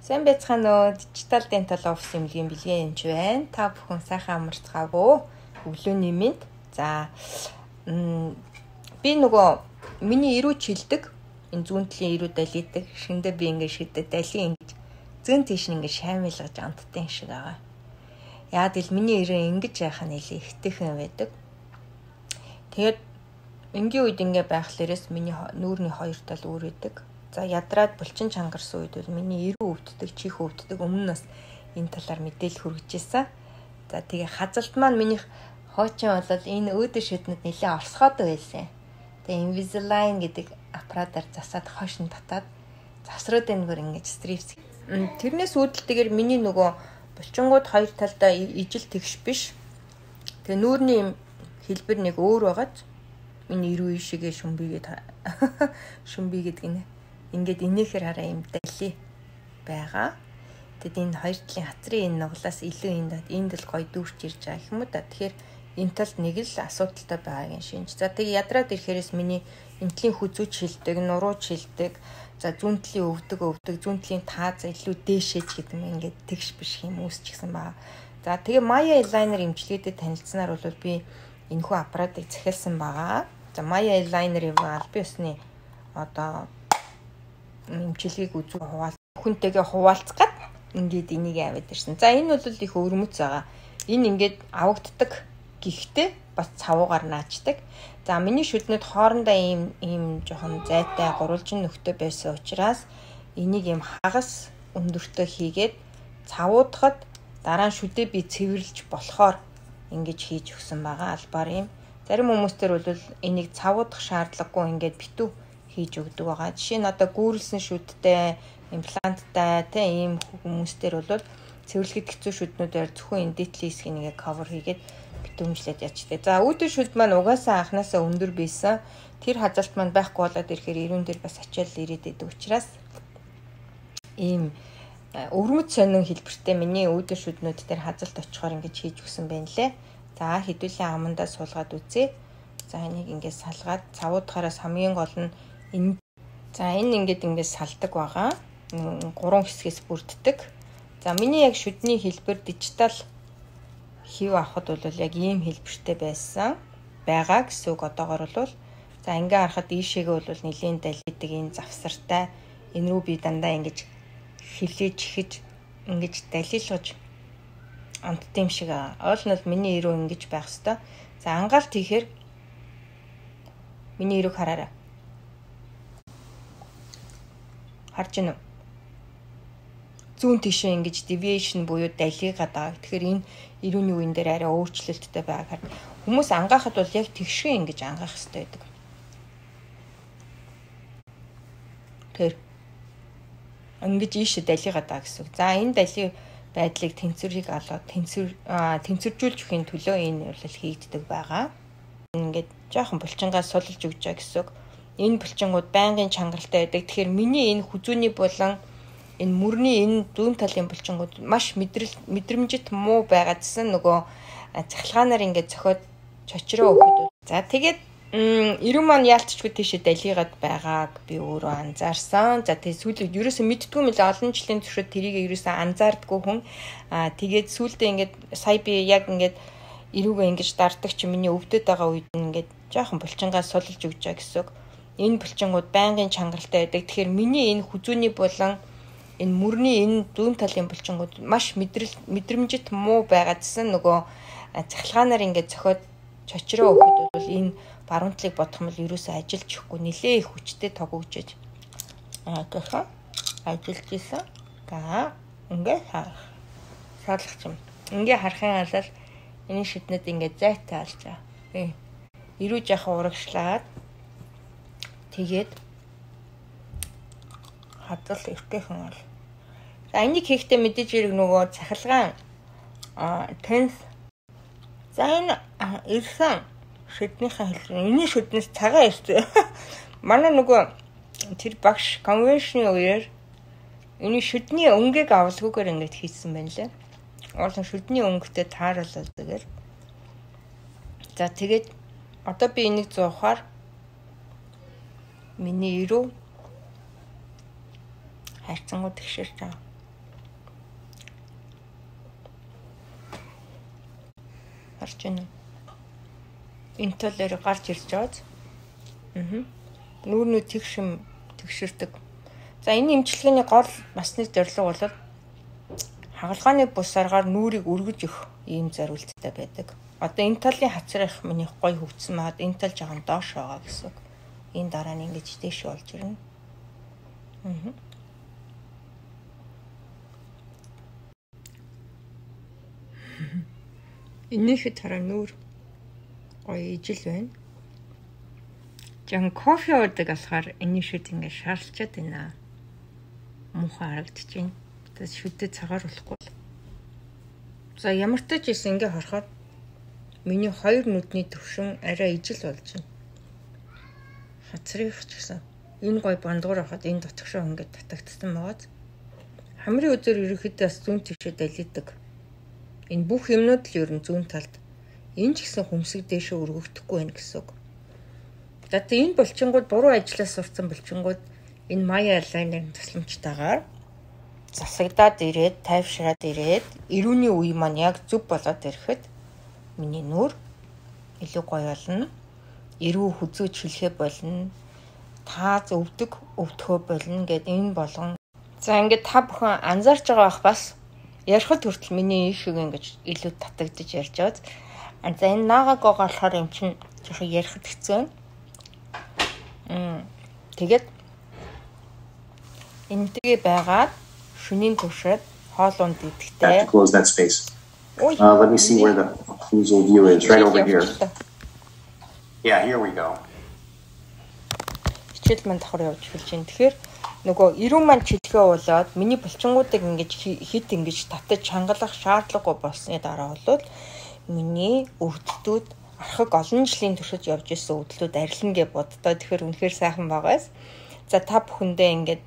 Сайн байцгаана уу? Digital Dental Office эмнэлгийн бэлгээ энэ байна. Та бүхэн сайхан амарцгаавуу. Өглөөний мэнд. За би нөгөө миний ирүү чилдэг. Энэ зүүнтлийн ирүү далидаг. Шиндээ би ингэ шидэд далийн ингэж зүүн тийш ингэ шаймилгаж амттын шиг байгаа. Яад ил миний ирээ ингэж яхаа нэлээ ихтэйхэн байдаг. Тэгээд энгийн үед ингэ байхлаарээс миний нүүрний хоёр тал өөр байдаг. За ядраад булчин чангарсан үед бол миний ирүү өвддөг, чих өвддөг. Өмнө нь бас энэ талаар мэдээлэл хүргэж ирсэн. За тэгээ хазалт маань минийх хоочин болол энэ өөдөө шиднэд нэлээ орсгоод байсан. Тэгээ Invisalign гэдэг аппаратаар засаад хойш нь татаад завсраад энэгээр ингэж стрипс. Тэрнээс үүдэлтэйгээр миний нөгөө булчингууд хоёр талдаа ижил тэгш биш. Тэгээ нүүрний хэлбэр нэг өөр байгааз миний ирүү ишигээ шүмбигээд гэдэг нэ. Ингээд инээхэр хараа юм дали байгаа. Тэгэд энэ хоёр талын хацрын энэ нуглаас илүү энд л гоё дүүрч ирж байгаа юм уу та. Тэгэхээр энэ талд нэг л асуудалтай байгаагийн шинж. За тэгээ ядраад ирэхээрээс миний эмтлийн хүзүүч шилдэг, нурууч шилдэг. За зүүнтлийн өвдөг, зүүнтлийн тааз илүү дээшээж гэдэг юм ингээд тэгш биш юм үүсч гисэн баа. За тэгээ Maya Aligner эмчилгээтэй танилцсанаар бол би энэхүү аппаратыг захиалсан байгаа. За Maya Aligner-ийн аль биесны одоо эмчилгээг үзүү хүнтэйгээ хуваалцгаад ингээд энийг аваад ирсэн. За энэ бол их өрмөц байгаа. Энэ ингээд авагддаг гэхдээ бас цавуугаар наачдаг. За миний шүднэд хоорондоо ийм жоохон зайтай гурвалжин нөхтэй байсан учраас энийг ийм хагас өндөртөө хийгээд цавуудахад дараа нь шүдээ би цэвэрлж болохоор ингэж хийж өгсөн байгаа албаар юм. Зарим хүмүүстэр бол энийг цавуудах шаардлагагүй ингээд битүү хийж өгдөг байгаа. Жишээ нь одоо гүүрлсэн шүдтэй, импланттай тийм хүмүүстэр бол цэвэрлэхэд хэцүү шүднүүдээр зөвхөн энэ дитлийн хэсгийг нэгэ cover хийгээд битүүмжлээд ячдаг. За үүдэн шүд маань угаасаа анханасаа өндөр байсан. Тэр хазалт маань байхгүй болоод ирэхээр ирүүн дээр бас ачаал ирээд идэг учраас ийм өвөрмөц сонин хэлбэртэй миний үүдэн шүднүүд дээр хазалт очихоор ингэж хийж өгсөн байна лээ. За хэдүүлээ амандаа суулгаад үзье. За энийг ингэж салгаад цавуудахараас хамгийн гол нь энэ ингээд салдаг байгаа. 3 хэсгээс бүрддэг. За миний яг шүдний хэлбэр дижитал хийв авахд бол яг ийм хэлбэртэй байгаа гэсэн үг одоогор бол. За ингээ харахад ийшээгээ бол нэлийн далидаг энэ завсартай энэ рүү би дандаа ингэж хилээж ихэж ингэж далилгаж амттын шиг оол нь миний ирүү ингэж байх хэвээр. За ангаалт хийхээр миний ирүүг хараарай. Харж байна уу? Зүүн тишээ ингэж deviation буюу далигаад байгаа. Тэгэхээр энэ ирүүний үеийн дээр арай өөрчлөлттэй байгаа. Хүмүүс ангаахад бол яг тэгшээ ингэж ангаах хэрэгтэй байдаг. Тэр ингэж ийшээ далигаад байгаа гэсэн. За энэ дали байдлыг тэнцвэрийг алгаад тэнцвэржүүлж өхийн төлөө энэ бол хийгддэг байгаа. Ингээд жоохон булчингаас сулж өгч байгаа гэсэн. Энэ булчингууд байнгын чангаралтай байдаг. Тэгэхээр миний энэ хүзүүний болон энэ мөрний энэ зүүн талын булчингууд маш мэдрэмжит муу байгаадсан нөгөө цахилгаанаар ингээд цохиод чочроо өгөхөд. За тэгээд ирүү маань яалтчгүй тийшээ далигаад байгааг би өөрөө анзаарсан. За тэгээд сүүлийн ерөөсөө мэддгүй мэлээ олон жилийн туршид тэрийг ерөөсөө анзаардгүй хүн. Тэгээд сүүлдээ ингээд сая би яг ингээд ирүүгээ ингэж дарддаг чи миний өвдөд байгаа үед ингээд жоохон булчингаас сулж өгч байгаа гэсэн. Энэ булчингууд байнгын чангаралтай байдаг. Тэгэхээр миний энэ хүзүүний болон энэ мөрний энэ зүүн талын булчингууд маш мэдрэмжит муу байгаадсан нөгөө цахилгаанаар ингээд цохиод чочроо өгөхөд бол энэ баруун талыг бодох юм бол ерөөсөө ажиллаж өгөхгүй нэлээ их хүчтэй тогогжиж тэгэхээр ажиллаж исэн. За ингээд шаарлах юм. Ингээ харахын алал энэ шиднэд ингээд зайтай алж байгаа. Ирүү жаахан урагшлаад тэгээд хадвал эртээхэн бол. За энийг хийхдээ мэдээж хэрэг нөгөө цахилгаан тенс. За энэ ирсэн шиднийхээ хэлбэр. Энийн шиднээс цагаан ирсэн. Манай нөгөө тэр багш конвеншны үеэр энэ шидний өнгөг авалгүйгээр ингээд хийсэн байна лээ. Олон шидний өнгөтэй тааруулаад тэгээд. За тэгээд одоо би энийг зуухаар миний ирүү хайрцангууд тэгшэрч байгаа. Харж байна уу? Интолоор гарч ирж байгааз. Нүүрнүүд тэгширдэг. За энэ эмчилгээний гол бас нэг зорилго бол хагалгааны бус аргаар нүрийг өргөж өгөх ийм зориулттай байдаг. Одоо энэ талын хацрах миний гой хөвцсөн маад энэ тал жоохон доош байгаа гэсэн үг. Энэ дараа нь ингэж дээш болж ирнэ. Энийхэд хараа нүур гоё ижил байна. Жан кофе уудаг болохоор энийшэд ингэ шаарлчаад байна. Муухай харагдаж байна. Тэс шүдээ цагаар болохгүй. За ямар ч ч ингэ харахад миний хоёр нүдний төвшин арай ижил болж байна. Хацрах ч гэсэн энэ гой бандгуур хахад энэ дотгошоо ингэ татагдсан байгааз. Хамрын үзээр ерөөхдөө бас зүүн төвшөд алидаг. Энэ бүх юмнууд л ер нь зүүн талд энэ ч гэсэн хүмсэг дээшээ өргөгдөхгүй байх гэсэн үг. Тэгээд энэ булчингууд буруу ажиллаж сурцсан булчингууд энэ Maya Aligner тусламжтайгаар засагдаад ирээд, тайвшраад ирээд, ирүүний үе маань яг зөв болоод ирэхэд миний нүур илүү гоё болно. Ирүү хүзүүж хэлхээ болно. Тааз өвдөхөө болно гэд энэ болгон. За ингээд та бүхэн анзаарч байгаа бах бас ярихад хүртэл миний ийшиг ингэж илүү татагдж ярьж байгаа. За энэ наагаагаа болохоор юм чинь жоохон ярихад хэцүү. Тэгээд энтэйгээ байгаад шөнийн төвшөд хоол унд идэхтэй. Close that space. Let me see where the occlusal view is. Right over here. Yeah, here we go. Хичээл маань давхар явж хэлж байна. Тэгэхээр нөгөө ирүүн маань чилгээ болоод миний булчингуудыг ингэж хит ингэж татаж хангалах шаардлагагүй болсны дараа бол миний өвдөлтүүд архаг олон жилийн туршид явж исэн өвдөлтүүд арилна гэж боддоо. Тэгэхээр үнэхээр сайхан байгаас. За та бүхэндээ ингээд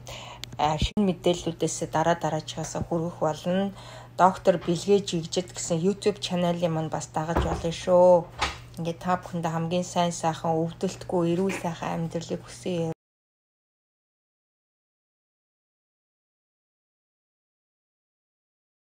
шинэ мэдээллүүдээс дараачихаасаа хүргэх болно. Доктор Бэлгээ Жигжид гэсэн YouTube чаналын маань бас дагаж болно шүү. Ингээд та бүхэндээ хамгийн сайн сайхан өвдөлтгүй эрүүл сайхан амьдралыг хүсье.